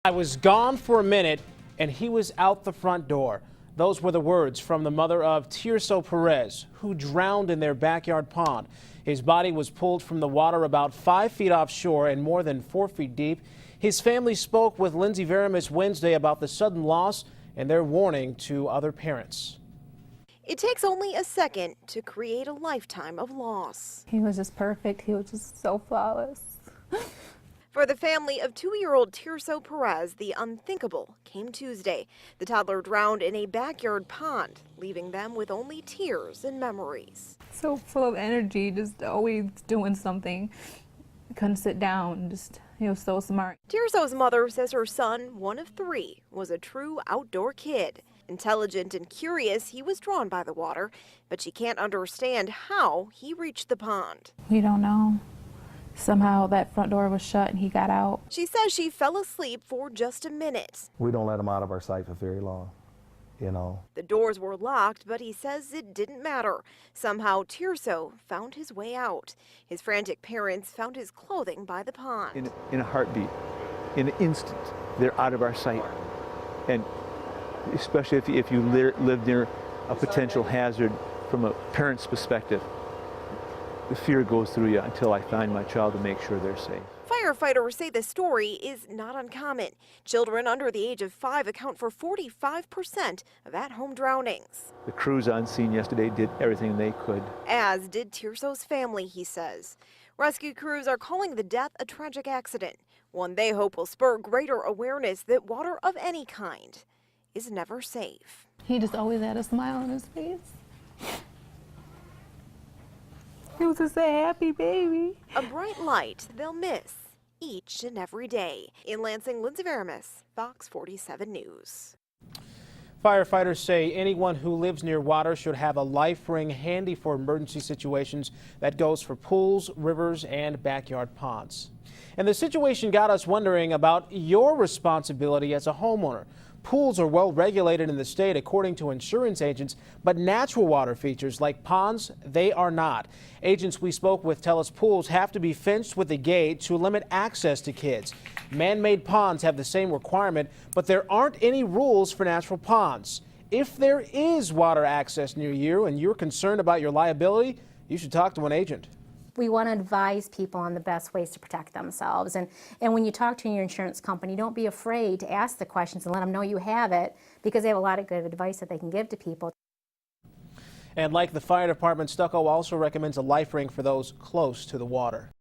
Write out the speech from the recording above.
I was gone for a minute and he was out the front door. Those were the words from the mother of Tirso Perez, who drowned in their backyard pond. His body was pulled from the water about 5 feet offshore and more than 4 feet deep. His family spoke with Lindsay Veramis Wednesday about the sudden loss and their warning to other parents. It takes only a second to create a lifetime of loss. He was just perfect. He was just so flawless. For the family of 2-year-old Tirso Perez, the unthinkable came Tuesday. The toddler drowned in a backyard pond, leaving them with only tears and memories. So full of energy, just always doing something. Couldn't sit down, he was so smart. Tirso's mother says her son, one of 3, was a true outdoor kid. Intelligent and curious, he was drawn by the water, but she can't understand how he reached the pond. We don't know. Somehow that front door was shut and he got out. She says she fell asleep for just a minute. We don't let him out of our sight for very long, you know. The doors were locked, but he says it didn't matter. Somehow Tirso found his way out. His frantic parents found his clothing by the pond. In a heartbeat, in an instant, they're out of our sight. And especially if you live near a potential hazard from a parent's perspective, the fear goes through you until I find my child to make sure they're safe. Firefighters say the story is not uncommon. Children under the age of 5 account for 45% of at-home drownings. The crews on scene yesterday did everything they could. As did Tirso's family, he says. Rescue crews are calling the death a tragic accident, one they hope will spur greater awareness that water of any kind is never safe. He just always had a smile on his face. He was just a happy baby. A bright light they'll miss each and every day. In Lansing, Lindsay Veramis, Fox 47 News. Firefighters say anyone who lives near water should have a life ring handy for emergency situations. That goes for pools, rivers, and backyard ponds. And the situation got us wondering about your responsibility as a homeowner. Pools are well regulated in the state according to insurance agents, but natural water features like ponds, they are not. Agents we spoke with tell us pools have to be fenced with a gate to limit access to kids. Man-made ponds have the same requirement, but there aren't any rules for natural ponds. If there is water access near you and you're concerned about your liability, you should talk to an agent. We want to advise people on the best ways to protect themselves. And when you talk to your insurance company, don't be afraid to ask the questions and let them know you have it, because they have a lot of good advice that they can give to people. And like the fire department, Stucco also recommends a life ring for those close to the water.